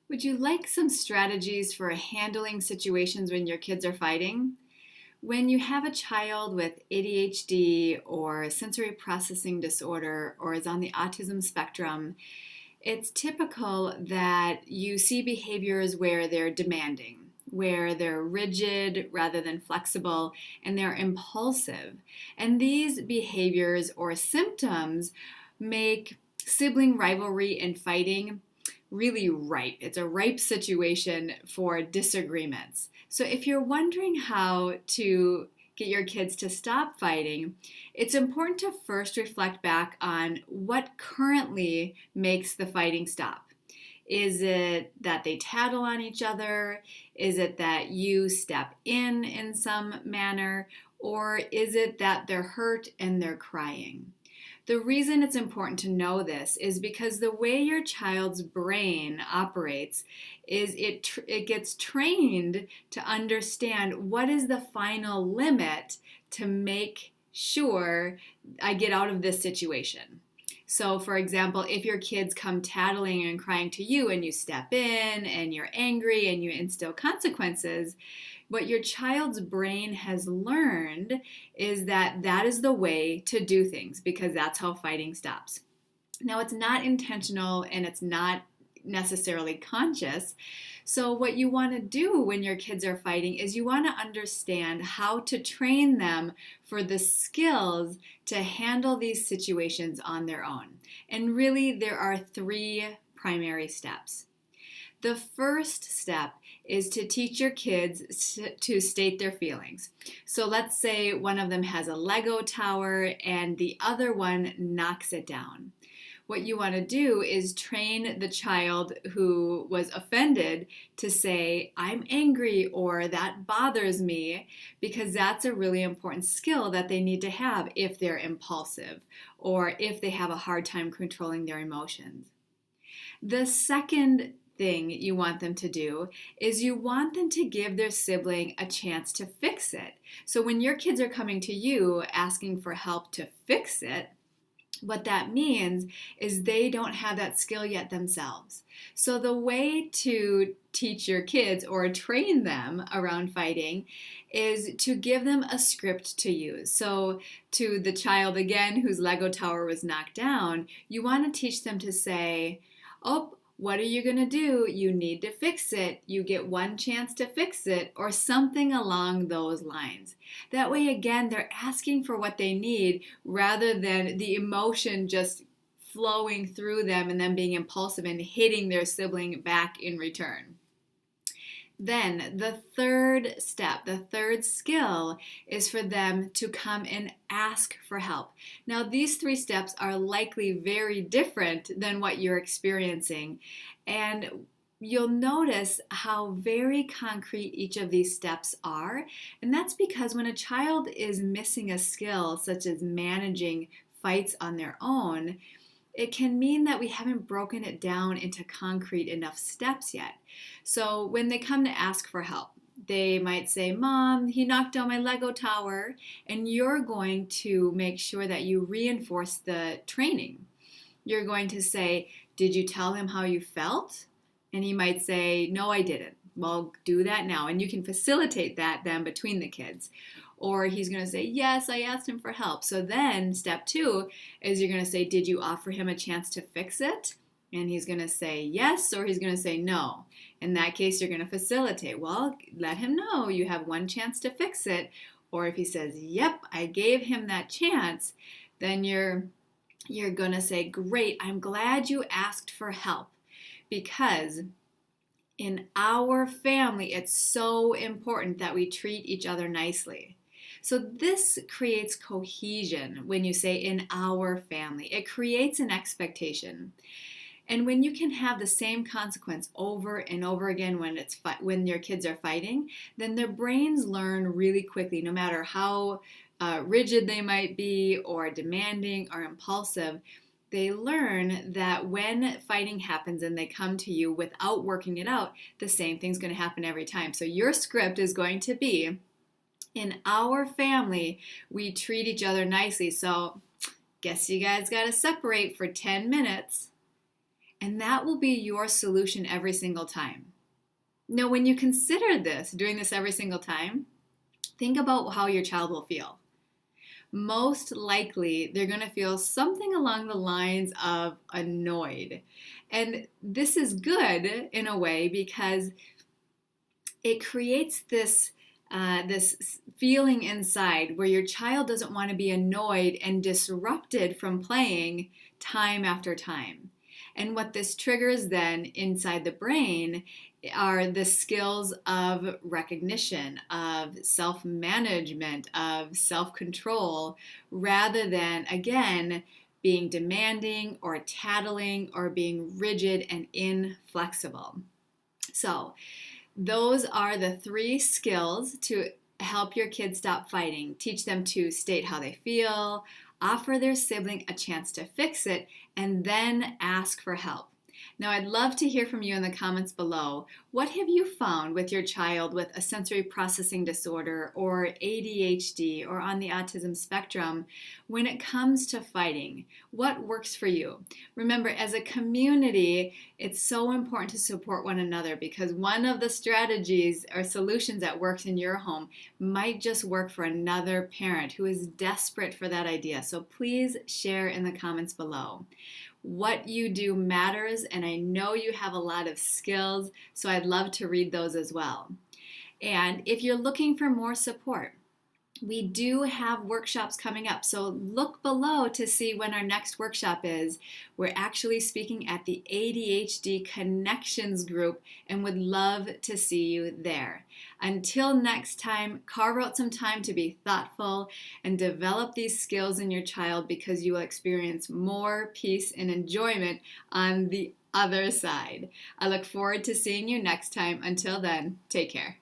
Would you like some strategies for handling situations when your kids are fighting? When you have a child with ADHD or sensory processing disorder or is on the autism spectrum, it's typical that you see behaviors where they're demanding, where they're rigid rather than flexible, and they're impulsive. And these behaviors or symptoms make sibling rivalry and fighting really ripe. It's a ripe situation for disagreements. So if you're wondering how to get your kids to stop fighting, it's important to first reflect back on what currently makes the fighting stop. Is it that they tattle on each other? Is it that you step in some manner? Or is it that they're hurt and they're crying? The reason it's important to know this is because the way your child's brain operates is it gets trained to understand what is the final limit to make sure I get out of this situation. So, for example, if your kids come tattling and crying to you and you step in and you're angry and you instill consequences, what your child's brain has learned is that that is the way to do things because that's how fighting stops. Now, it's not intentional and it's not necessarily conscious. So, what you want to do when your kids are fighting is you want to understand how to train them for the skills to handle these situations on their own. And really, there are three primary steps. The first step is to teach your kids to state their feelings. So let's say one of them has a Lego tower and the other one knocks it down. What you want to do is train the child who was offended to say, I'm angry or that bothers me, because that's a really important skill that they need to have if they're impulsive or if they have a hard time controlling their emotions. The second thing you want them to do is you want them to give their sibling a chance to fix it. So when your kids are coming to you asking for help to fix it, what that means is they don't have that skill yet themselves. So the way to teach your kids or train them around fighting is to give them a script to use. So to the child again whose Lego tower was knocked down, you want to teach them to say, oh, what are you going to do? You need to fix it. You get one chance to fix it, or something along those lines. That way, again, they're asking for what they need rather than the emotion just flowing through them and them being impulsive and hitting their sibling back in return. Then the third step, the third skill is for them to come and ask for help. Now, these three steps are likely very different than what you're experiencing, and you'll notice how very concrete each of these steps are. And that's because when a child is missing a skill, such as managing fights on their own, it can mean that we haven't broken it down into concrete enough steps yet. So when they come to ask for help, they might say, Mom, he knocked down my Lego tower, and you're going to make sure that you reinforce the training. You're going to say, did you tell him how you felt? And he might say, no, I didn't. Well, do that now. And you can facilitate that then between the kids. Or he's going to say, yes, I asked him for help. So then step two is you're going to say, did you offer him a chance to fix it? And he's going to say yes, or he's going to say no. In that case, you're going to facilitate. Well, let him know you have one chance to fix it. Or if he says, yep, I gave him that chance, then you're going to say, great, I'm glad you asked for help, because in our family, it's so important that we treat each other nicely. So this creates cohesion when you say in our family. It creates an expectation. And when you can have the same consequence over and over again when your kids are fighting, then their brains learn really quickly, no matter how rigid they might be or demanding or impulsive. They learn that when fighting happens and they come to you without working it out, the same thing's going to happen every time. So your script is going to be, in our family, we treat each other nicely. So guess you guys got to separate for 10 minutes. and that will be your solution every single time. Now, when you consider this, doing this every single time, think about how your child will feel. Most likely, they're going to feel something along the lines of annoyed. And this is good in a way because it creates this feeling inside where your child doesn't want to be annoyed and disrupted from playing time after time. And what this triggers then inside the brain are the skills of recognition, of self-management, of self-control, rather than, again, being demanding or tattling or being rigid and inflexible. So, those are the 3 skills to help your kids stop fighting. Teach them to state how they feel, offer their sibling a chance to fix it, and then ask for help. Now, I'd love to hear from you in the comments below. What have you found with your child with a sensory processing disorder or ADHD or on the autism spectrum when it comes to fighting? What works for you? Remember, as a community, it's so important to support one another because one of the strategies or solutions that works in your home might just work for another parent who is desperate for that idea. So please share in the comments below. What you do matters, and I know you have a lot of skills, so I'd love to read those as well. And if you're looking for more support, we do have workshops coming up, so look below to see when our next workshop is. We're actually speaking at the ADHD Connections group and would love to see you there. Until next time, carve out some time to be thoughtful and develop these skills in your child because you will experience more peace and enjoyment on the other side. I look forward to seeing you next time. Until then, take care.